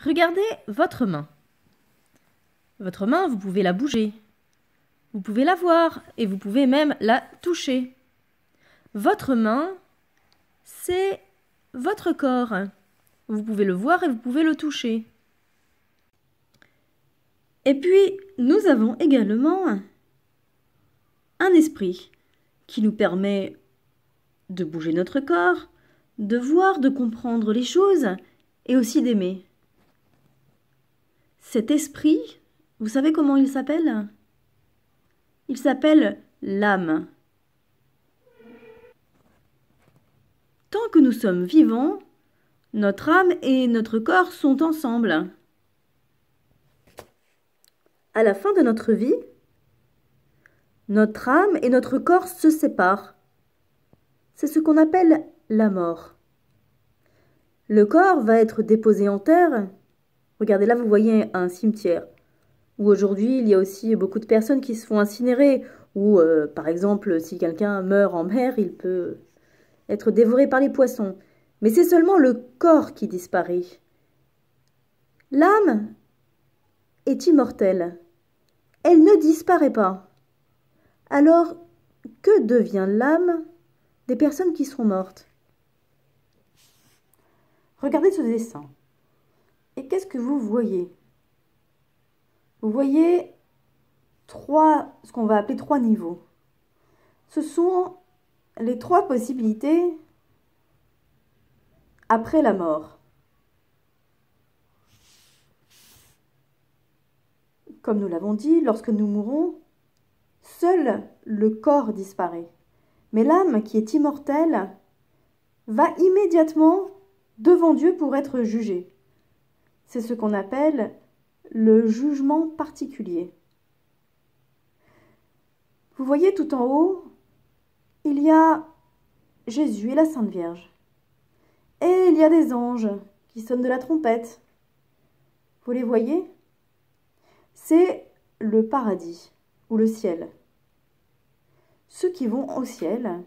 Regardez votre main. Votre main, vous pouvez la bouger. Vous pouvez la voir et vous pouvez même la toucher. Votre main, c'est votre corps. Vous pouvez le voir et vous pouvez le toucher. Et puis, nous avons également un esprit qui nous permet de bouger notre corps, de voir, de comprendre les choses et aussi d'aimer. Cet esprit, vous savez comment il s'appelle? Il s'appelle l'âme. Tant que nous sommes vivants, notre âme et notre corps sont ensemble. À la fin de notre vie, notre âme et notre corps se séparent. C'est ce qu'on appelle la mort. Le corps va être déposé en terre. Regardez là, vous voyez un cimetière où aujourd'hui il y a aussi beaucoup de personnes qui se font incinérer. Ou par exemple, si quelqu'un meurt en mer, il peut être dévoré par les poissons. Mais c'est seulement le corps qui disparaît. L'âme est immortelle. Elle ne disparaît pas. Alors, que devient l'âme des personnes qui seront mortes? Regardez ce dessin. Et qu'est-ce que vous voyez? Vous voyez ce qu'on va appeler 3 niveaux. Ce sont les 3 possibilités après la mort. Comme nous l'avons dit, lorsque nous mourons, seul le corps disparaît. Mais l'âme, qui est immortelle, va immédiatement devant Dieu pour être jugée. C'est ce qu'on appelle le jugement particulier. Vous voyez tout en haut, il y a Jésus et la Sainte Vierge. Et il y a des anges qui sonnent de la trompette. Vous les voyez? C'est le paradis ou le ciel. Ceux qui vont au ciel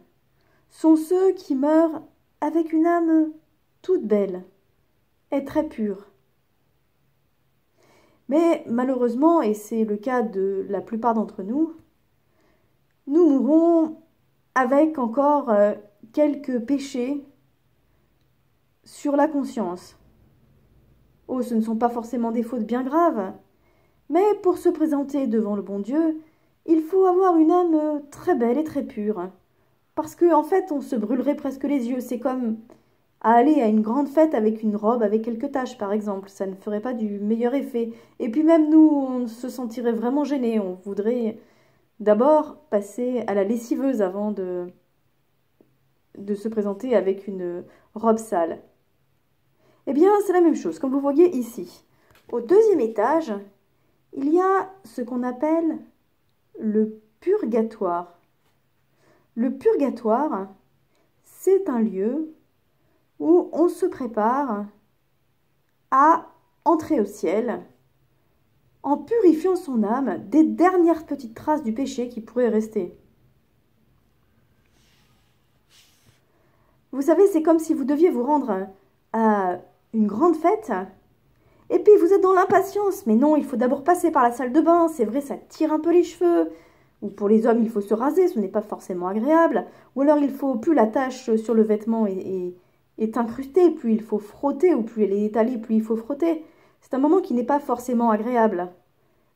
sont ceux qui meurent avec une âme toute belle et très pure. Mais malheureusement, et c'est le cas de la plupart d'entre nous, nous mourrons avec encore quelques péchés sur la conscience. Oh, ce ne sont pas forcément des fautes bien graves, mais pour se présenter devant le bon Dieu, il faut avoir une âme très belle et très pure. Parce qu'en fait, on se brûlerait presque les yeux. C'est comme à aller à une grande fête avec une robe avec quelques taches, par exemple. Ça ne ferait pas du meilleur effet. Et puis même nous, on se sentirait vraiment gênés. On voudrait d'abord passer à la lessiveuse avant de se présenter avec une robe sale. Eh bien, c'est la même chose, comme vous voyez ici. Au 2e étage, il y a ce qu'on appelle le purgatoire. Le purgatoire, c'est un lieu où on se prépare à entrer au ciel en purifiant son âme des dernières petites traces du péché qui pourraient rester. Vous savez, c'est comme si vous deviez vous rendre à une grande fête et puis vous êtes dans l'impatience. Mais non, il faut d'abord passer par la salle de bain. C'est vrai, ça tire un peu les cheveux. Ou pour les hommes, il faut se raser, ce n'est pas forcément agréable. Ou alors, il faut, plus la tache sur le vêtement est incrustée, plus il faut frotter, ou plus elle est étalée, plus il faut frotter. C'est un moment qui n'est pas forcément agréable.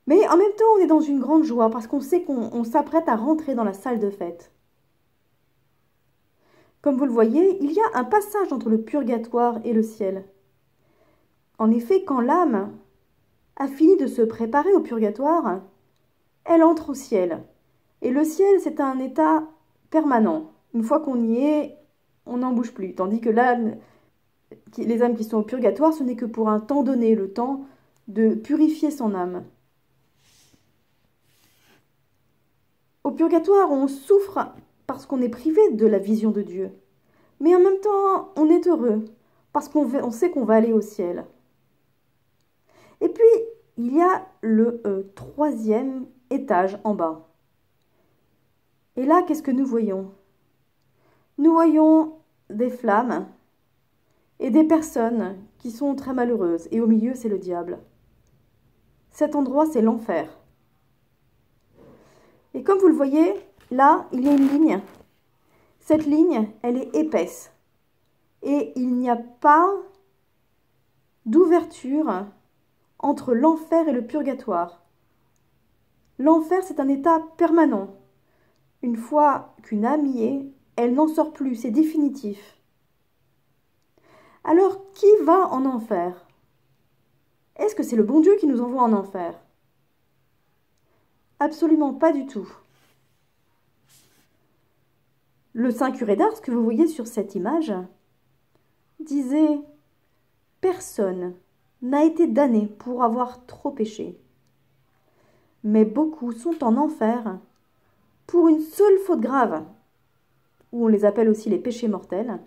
Mais en même temps, on est dans une grande joie, parce qu'on sait qu'on s'apprête à rentrer dans la salle de fête. Comme vous le voyez, il y a un passage entre le purgatoire et le ciel. En effet, quand l'âme a fini de se préparer au purgatoire, elle entre au ciel. Et le ciel, c'est un état permanent. Une fois qu'on y est, on n'en bouge plus. Tandis que les âmes qui sont au purgatoire, ce n'est que pour un temps donné, le temps de purifier son âme. Au purgatoire, on souffre parce qu'on est privé de la vision de Dieu. Mais en même temps, on est heureux parce qu'on sait qu'on va aller au ciel. Et puis, il y a le 3e étage en bas. Et là, qu'est-ce que nous voyons? Nous voyons des flammes et des personnes qui sont très malheureuses, et au milieu, c'est le diable. Cet endroit, c'est l'enfer. Et comme vous le voyez, là, il y a une ligne. Cette ligne, elle est épaisse. Et il n'y a pas d'ouverture entre l'enfer et le purgatoire. L'enfer, c'est un état permanent. Une fois qu'une âme y est, elle n'en sort plus, c'est définitif. Alors, qui va en enfer? Est-ce que c'est le bon Dieu qui nous envoie en enfer? Absolument pas du tout. Le saint curé d'Ars, que vous voyez sur cette image, disait « Personne n'a été damné pour avoir trop péché, mais beaucoup sont en enfer pour une seule faute grave, ou on les appelle aussi les péchés mortels,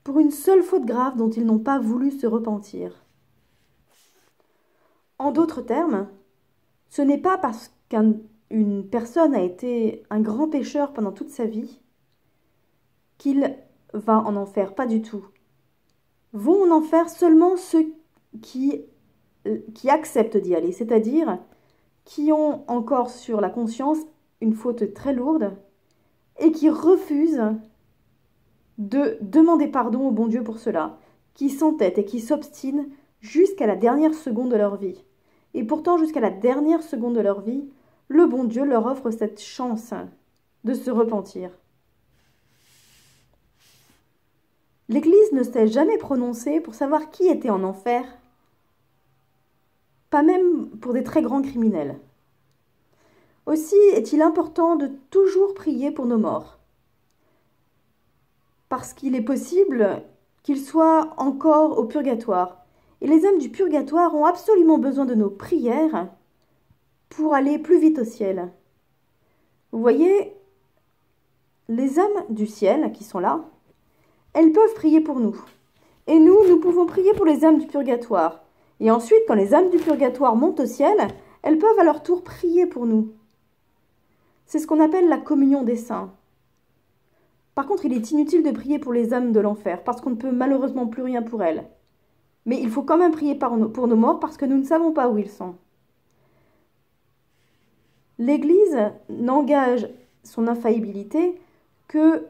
pour une seule faute grave dont ils n'ont pas voulu se repentir. » En d'autres termes, ce n'est pas parce qu'une personne a été un grand pécheur pendant toute sa vie qu'il va en enfer, pas du tout. Vont en enfer seulement ceux qui acceptent d'y aller, c'est-à-dire qui ont encore sur la conscience une faute très lourde et qui refusent de demander pardon au bon Dieu pour cela, qui s'entêtent et qui s'obstinent jusqu'à la dernière seconde de leur vie. Et pourtant, jusqu'à la dernière seconde de leur vie, le bon Dieu leur offre cette chance de se repentir. L'Église ne s'est jamais prononcée pour savoir qui était en enfer, pas même pour des très grands criminels. Aussi est-il important de toujours prier pour nos morts, parce qu'il est possible qu'ils soient encore au purgatoire. Et les âmes du purgatoire ont absolument besoin de nos prières pour aller plus vite au ciel. Vous voyez, les âmes du ciel qui sont là, elles peuvent prier pour nous. Et nous pouvons prier pour les âmes du purgatoire. Et ensuite, quand les âmes du purgatoire montent au ciel, elles peuvent à leur tour prier pour nous. C'est ce qu'on appelle la communion des saints. Par contre, il est inutile de prier pour les âmes de l'enfer, parce qu'on ne peut malheureusement plus rien pour elles. Mais il faut quand même prier pour nos morts, parce que nous ne savons pas où ils sont. L'Église n'engage son infaillibilité que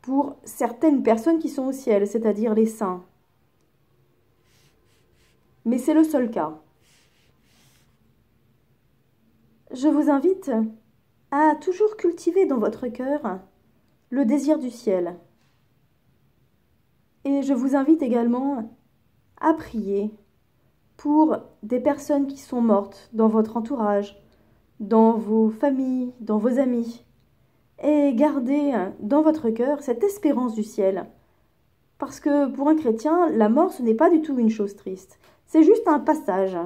pour certaines personnes qui sont au ciel, c'est-à-dire les saints. Mais c'est le seul cas. Je vous invite à toujours cultiver dans votre cœur le désir du ciel. Et je vous invite également à prier pour des personnes qui sont mortes dans votre entourage, dans vos familles, dans vos amis. Et gardez dans votre cœur cette espérance du ciel. Parce que pour un chrétien, la mort, ce n'est pas du tout une chose triste. C'est juste un passage.